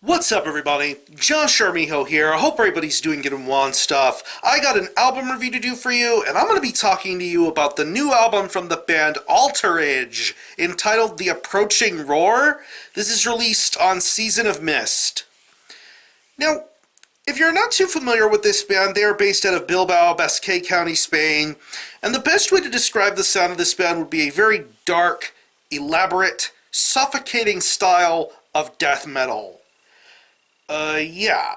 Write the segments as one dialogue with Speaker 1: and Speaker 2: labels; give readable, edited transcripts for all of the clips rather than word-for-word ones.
Speaker 1: What's up, everybody? Josh Armijo here. I hope everybody's doing good and well and stuff. I got an album review to do for you, and I'm going to be talking to you about the new album from the band Altarage, entitled The Approaching Roar. This is released on Season of Mist. Now, if you're not too familiar with this band, they are based out of Bilbao, Basque County, Spain, and the best way to describe the sound of this band would be a very dark, elaborate, suffocating style of death metal. Yeah.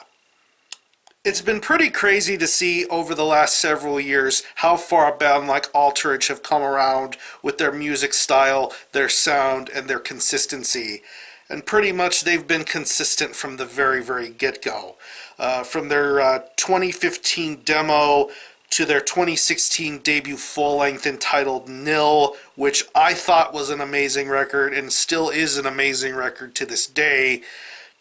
Speaker 1: It's been pretty crazy to see over the last several years how far a band like Altarage have come around with their music style, their sound, and their consistency. And pretty much they've been consistent from the very, very get-go. From their 2015 demo to their 2016 debut full-length entitled Nil, which I thought was an amazing record and still is an amazing record to this day,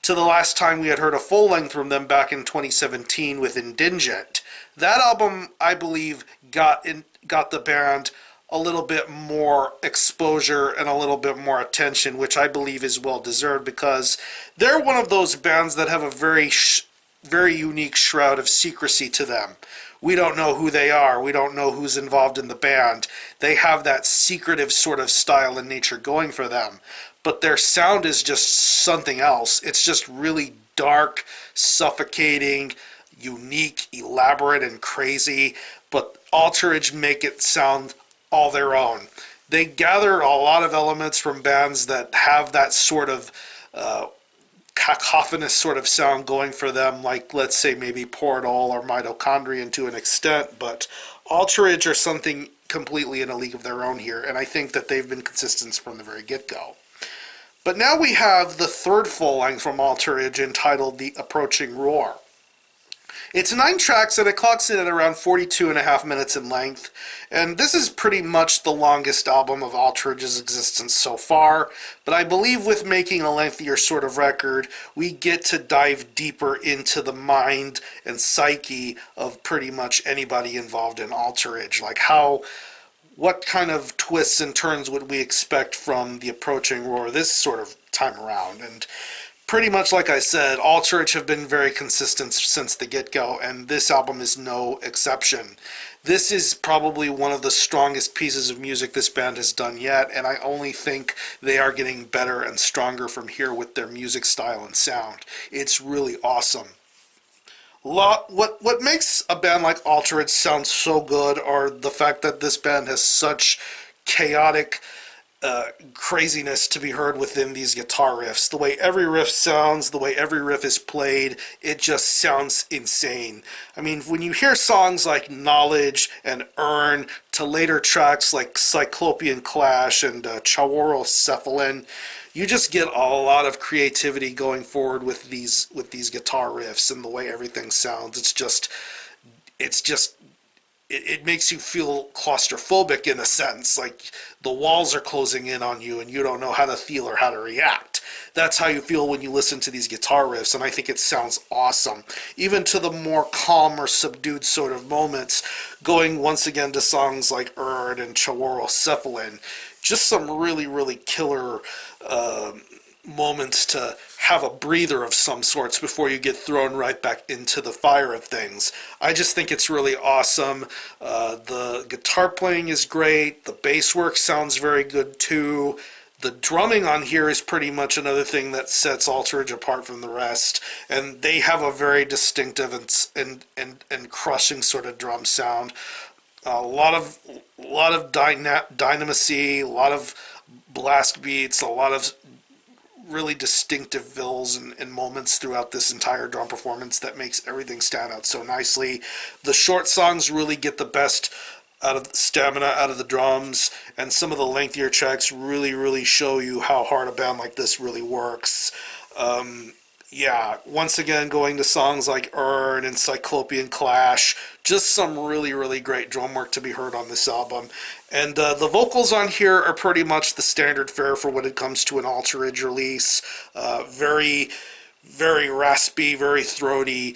Speaker 1: to the last time we had heard a full-length from them back in 2017 with Indigent. That album, I believe, got the band a little bit more exposure and a little bit more attention, which I believe is well-deserved because they're one of those bands that have a very unique shroud of secrecy to them. We don't know who they are. We don't know who's involved in the band. They have that secretive sort of style and nature going for them. But their sound is just something else. It's just really dark, suffocating, unique, elaborate, and crazy. But Altarage make it sound all their own. They gather a lot of elements from bands that have that sort of cacophonous sort of sound going for them, like, let's say, maybe Portal or Mitochondrion to an extent. But Altarage are something completely in a league of their own here, and I think that they've been consistent from the very get-go. But now we have the third full-length from Altarage entitled The Approaching Roar. It's 9 tracks and it clocks in at around 42.5 minutes in length, and this is pretty much the longest album of Altarage's existence so far, but I believe with making a lengthier sort of record, we get to dive deeper into the mind and psyche of pretty much anybody involved in Altarage, like what kind of twists and turns would we expect from The Approaching Roar this sort of time around? And pretty much like I said, Altarage have been very consistent since the get-go, and this album is no exception. This is probably one of the strongest pieces of music this band has done yet, and I only think they are getting better and stronger from here with their music style and sound. It's really awesome. What makes a band like Altarage sound so good are the fact that this band has such chaotic craziness to be heard within these guitar riffs. The way every riff sounds, the way every riff is played, it just sounds insane. I mean, when you hear songs like Knowledge and Earn, to later tracks like Cyclopean Clash and Cephalin, you just get a lot of creativity going forward with these guitar riffs and the way everything sounds. It makes you feel claustrophobic in a sense, like the walls are closing in on you and you don't know how to feel or how to react. That's how you feel when you listen to these guitar riffs, and I think it sounds awesome. Even to the more calm or subdued sort of moments, going once again to songs like Erd and Cephalin, just some really, really killer moments to have a breather of some sorts before you get thrown right back into the fire of things. I just think it's really awesome. The guitar playing is great. The bass work sounds very good too. The drumming on here is pretty much another thing that sets Altarage apart from the rest, and they have a very distinctive and crushing sort of drum sound. A lot of dynamisy, a lot of blast beats, a lot of really distinctive fills and moments throughout this entire drum performance that makes everything stand out so nicely. The short songs really get the best out of the stamina out of the drums, and some of the lengthier tracks really, really show you how hard a band like this really works. Yeah, once again, going to songs like Earn and Cyclopean Clash, just some really, really great drum work to be heard on this album. And the vocals on here are pretty much the standard fare for when it comes to an Altarage release. Very, very raspy, very throaty,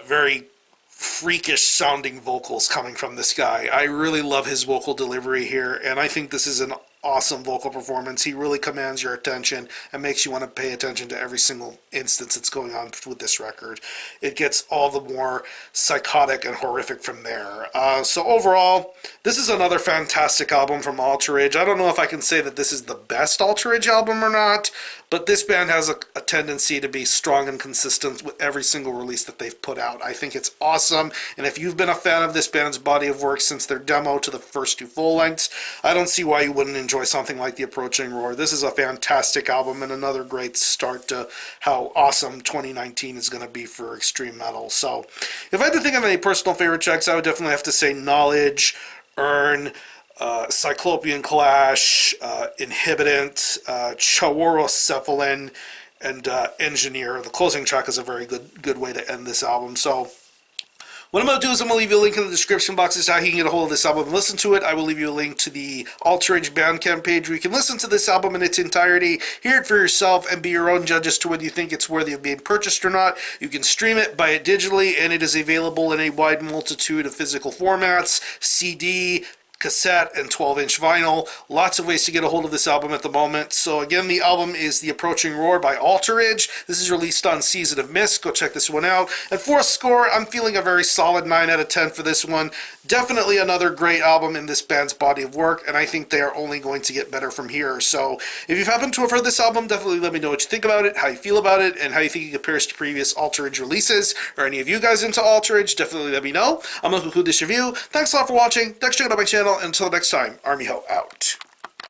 Speaker 1: very freakish sounding vocals coming from this guy. I really love his vocal delivery here, and I think this is an awesome vocal performance. He really commands your attention and makes you want to pay attention to every single instance that's going on with this record. It gets all the more psychotic and horrific from there. So overall, this is another fantastic album from Altarage. I don't know if I can say that this is the best Altarage album or not, but this band has a tendency to be strong and consistent with every single release that they've put out. I think it's awesome, and if you've been a fan of this band's body of work since their demo to the first 2 full lengths, I don't see why you wouldn't enjoy something like The Approaching Roar. This is a fantastic album and another great start to how awesome 2019 is going to be for extreme metal. So if I had to think of any personal favorite tracks, I would definitely have to say Knowledge, Earn, Cyclopean Clash, Inhibitant, Chaorocephalin, and Engineer. The closing track is a very good way to end this album. So what I'm going to do is I'm going to leave you a link in the description box as to how you can get a hold of this album and listen to it. I will leave you a link to the Altarage Bandcamp page where you can listen to this album in its entirety, hear it for yourself, and be your own judge as to whether you think it's worthy of being purchased or not. You can stream it, buy it digitally, and it is available in a wide multitude of physical formats: CD, cassette, and 12-inch vinyl. Lots of ways to get a hold of this album at the moment. So again, the album is The Approaching Roar by Altarage. This is released on Season of Mist. Go check this one out. And for a score, I'm feeling a very solid 9 out of 10 for this one. Definitely another great album in this band's body of work, and I think they are only going to get better from here. So if you've happened to have heard this album, definitely let me know what you think about it, how you feel about it, and how you think it compares to previous Altarage releases. Or any of you guys into Altarage, definitely let me know. I'm going to conclude this review. Thanks a lot for watching. Thanks for checking out my channel. And until next time, Army Ho out.